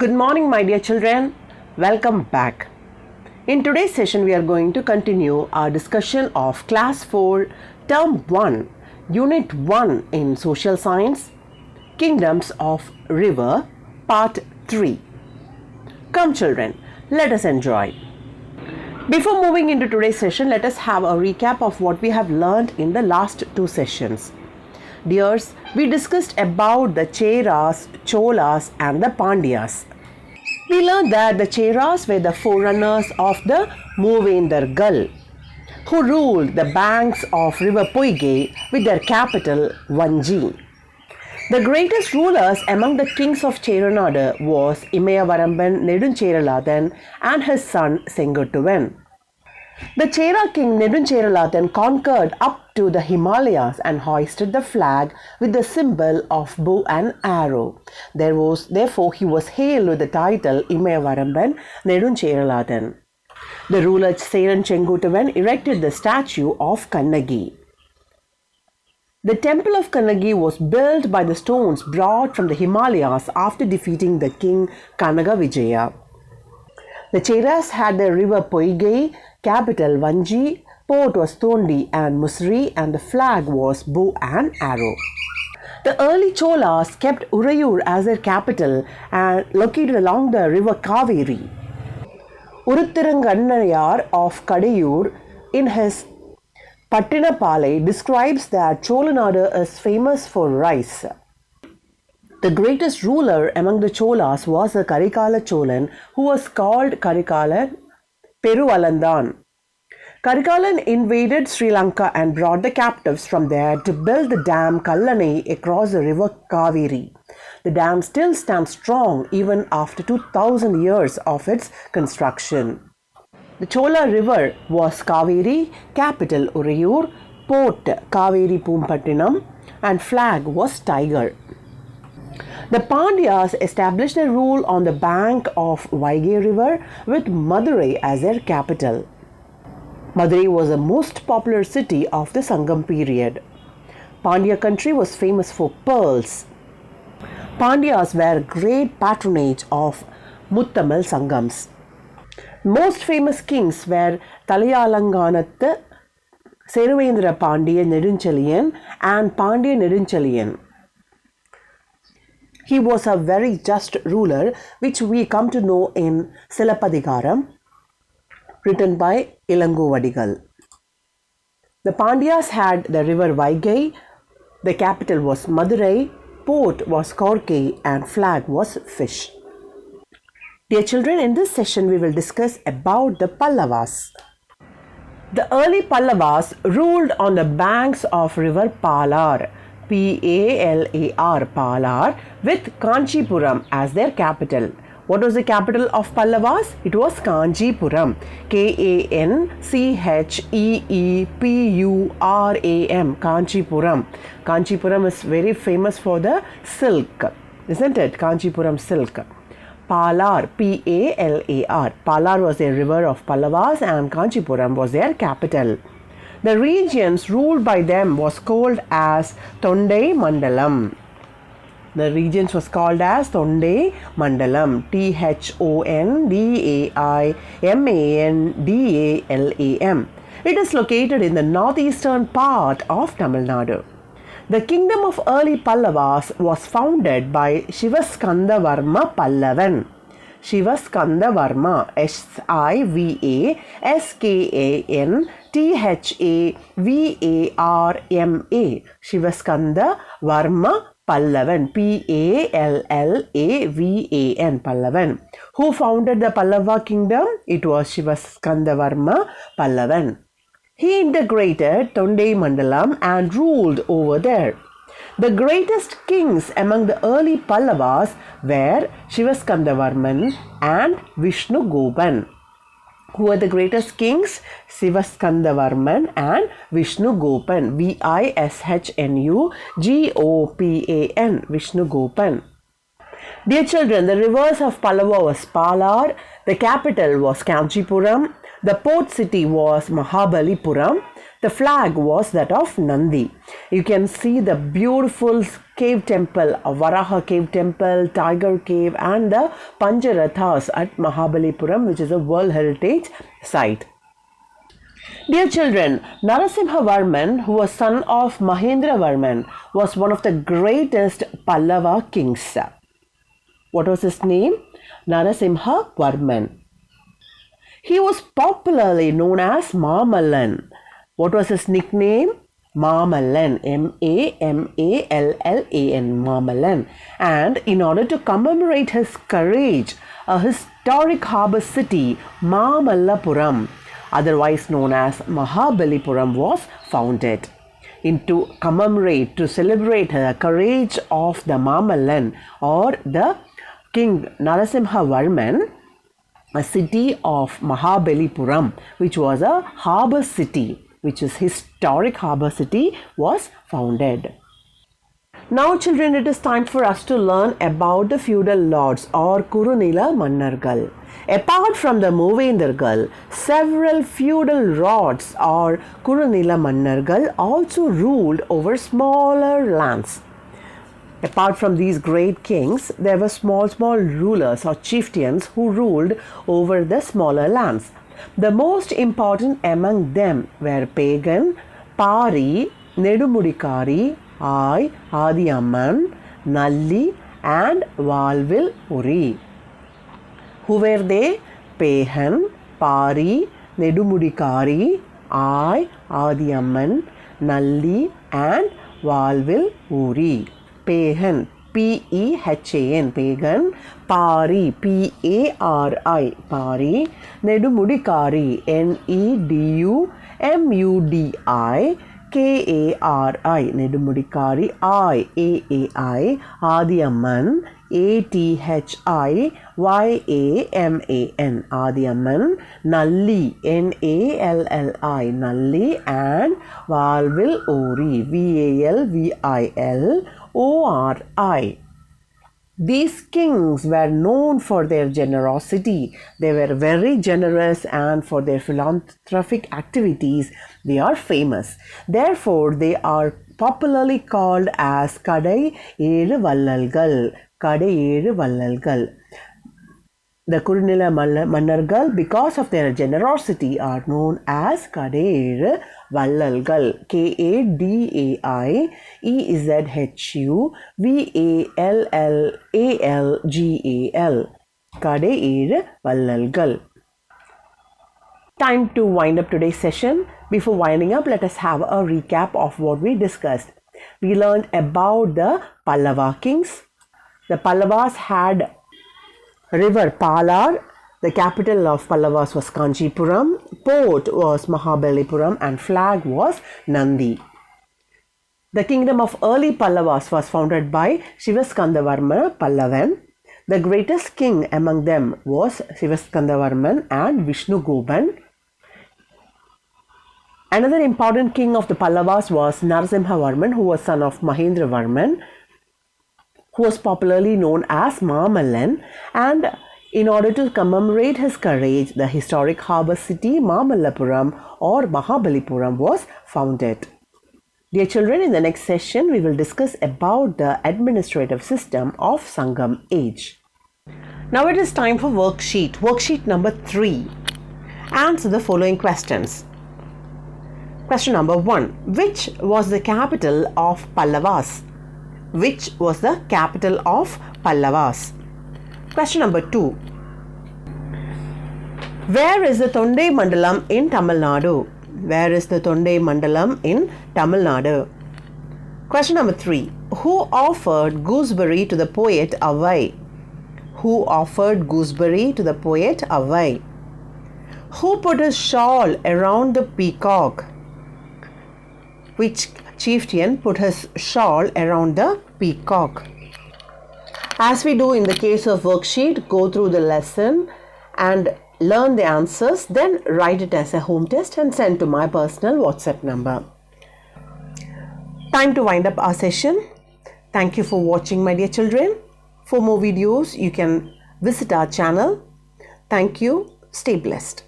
Good morning, my dear children. Welcome back. In today's session, we are going to continue our discussion of Class 4, Term 1, Unit 1 in Social Science, Kingdoms of River, Part 3. Come, children, let us enjoy. Before moving into today's session, let us have a recap of what we have learned in the last two sessions. Dears, we discussed about the Cheras, Cholas and the Pandyas. We learned that the Cheras were the forerunners of the Moovendargal, who ruled the banks of river Poigai with their capital Vanji. The greatest rulers among the kings of Cheranadu was Imayavaramban Neduncheraladan and his son Sengotuvan. The Chera king Neduncheraladan conquered up to the Himalayas and hoisted the flag with the symbol of bow and arrow. Therefore, he was hailed with the title Imayavaramban Neduncheraladan. The ruler Seran Chengutuvan erected the statue of Kannagi. The temple of Kannagi was built by the stones brought from the Himalayas after defeating the king Kanaga Vijaya. The Cheras had the river Poigai, capital Vanji, port was Tondi and Musri, and the flag was bow and arrow. The early Cholas kept Urayur as their capital and located along the river Kaveri. Uruttirangannayar of Kadayur in his Pattinapalai describes that Cholanadu is famous for rice. The greatest ruler among the Cholas was the Karikala Cholan, who was called Karikalan Peruvalandan. Karikalan invaded Sri Lanka and brought the captives from there to build the dam Kallanai across the river Kaveri. The dam still stands strong even after 2000 years of its construction. The Chola river was Kaveri, capital Urayur, port Kaveri Pumpattinam, and flag was tiger. The Pandyas established their rule on the bank of Vaigai river with Madurai as their capital. Madurai was the most popular city of the Sangam period. Pandya country was famous for pearls. Pandyas were great patronage of Muttamal Sangams. Most famous kings were Talayalanganathu, Seruvendra Pandya Nedunchaliyan and Pandya Nedunchaliyan. He was a very just ruler, which we come to know in Silappadigaram, written by Ilangu Vadigal. The Pandyas had the river Vaigai, the capital was Madurai, port was Korkai, and flag was fish. Dear children, in this session we will discuss about the Pallavas. The early Pallavas ruled on the banks of river Palar, Palar, Palar, with Kanchipuram as their capital. What was the capital of Pallavas? It was Kanchipuram, Kancheepuram, Kanchipuram. Kanchipuram is very famous for the silk, isn't it? Kanchipuram silk. Palar, Palar. Palar was a river of Pallavas and Kanchipuram was their capital. The regions ruled by them was called as Tondai Mandalam. The regions was called as Tondai Mandalam, Thondaimandalam. It is located in the northeastern part of Tamil Nadu. The kingdom of early Pallavas was founded by Shivaskandavarma Pallavan. Shivaskandavarma, Shivaskandavarma, Shivaskanda Varma Pallavan, Pallavan, Pallavan. Who founded the Pallava kingdom? It was Shivaskandavarma Pallavan. He integrated Tondai Mandalam and ruled over there. The greatest kings among the early Pallavas were Shivaskandavarman and Vishnugopan. Who were the greatest kings? Shivaskandavarman and Vishnugopan, Vishnugopan, Vishnugopan. Dear children, the rivers of Pallava was Palar, the capital was Kanchipuram, the port city was Mahabalipuram, The flag was that of Nandi. You can see the beautiful cave temple, Varaha cave temple, Tiger cave, and the Pancharathas at Mahabalipuram, which is a World Heritage Site. Dear children, Narasimhavarman, who was son of Mahendravarman, was one of the greatest Pallava kings. What was his name? Narasimhavarman. He was popularly known as Mamallan. What was his nickname? Mamallan, Mamallan, Mamallan. And in order to commemorate his courage, a historic harbour city, Mamallapuram, otherwise known as Mahabalipuram, was founded. To commemorate, to celebrate the courage of the Mamallan or the King Narasimhavarman, a city of Mahabalipuram, which was a harbour city, which is historic harbour city, was founded. Now children, it is time for us to learn about the feudal lords or Kurunila Mannargal. Apart from the Movendargal, several feudal lords or Kurunila Mannargal also ruled over smaller lands. Apart from these great kings, there were small rulers or chieftains who ruled over the smaller lands. The most important among them were Pagan, Pari, Nedumudikari, Ai, Adiamman, Nalli, and Valvil Uri. Who were they? Pagan, Pari, Nedumudikari, Ai, Adiamman, Nalli, and Valvil Uri. Pagan, P-E-H-A-N, Pagan, Pari, P-A-R-I, Pari, Nedumudikari, N-E-D-U-M-U-D-I, K-A-R-I, Nedumudikari, I-A-A-I, Adiamman, A-T-H-I-Y-A-M-A-N, Adiamman, Nalli, N-A-L-L-I, Nalli, and Valvil Uri, V-A-L-V-I-L, O-R-I. These kings were known for their generosity. They were very generous, and for their philanthropic activities, they are famous. Therefore, they are popularly called as Kadai Elu Vallalgal. Kadai Elu Vallalgal. The Kurunila Mannargal, because of their generosity, are known as Kadai Elu Vallalgal. K-A-D-A-I-E-Z-H-U-V-A-L-L-A-L-G-A-L. Kadai Elu Vallalgal. Time to wind up today's session. Before winding up, let us have a recap of what we discussed. We learned about the Pallava kings. The Pallavas had river Palar. The capital of Pallavas was Kanchipuram. Port was Mahabalipuram, and flag was Nandi. The kingdom of early Pallavas was founded by Shivaskandavarman Pallavan. The greatest king among them was Shivaskandavarman and Vishnugopan. Another important king of the Pallavas was Narasimhavarman, who was son of Mahendravarman, who was popularly known as Mamallan, and in order to commemorate his courage, the historic harbour city Mamallapuram or Mahabalipuram was founded. Dear children, in the next session, we will discuss about the administrative system of Sangam age. Now it is time for worksheet. Worksheet number 3. Answer the following questions. Question number 1. Which was the capital of Pallavas? Which was the capital of Pallavas? Question number 2. Where is the Tondai Mandalam in Tamil Nadu? Where is the Tondai Mandalam in Tamil Nadu? Question number 3. Who offered gooseberry to the poet Avai? Who offered gooseberry to the poet Avai? Who put a shawl around the peacock? Which chieftain put his shawl around the peacock? As we do in the case of worksheet, go through the lesson and learn the answers, then write it as a home test and send to my personal WhatsApp number. Time to wind up our session. Thank you for watching, my dear children. For more videos, you can visit our channel. Thank you. Stay blessed.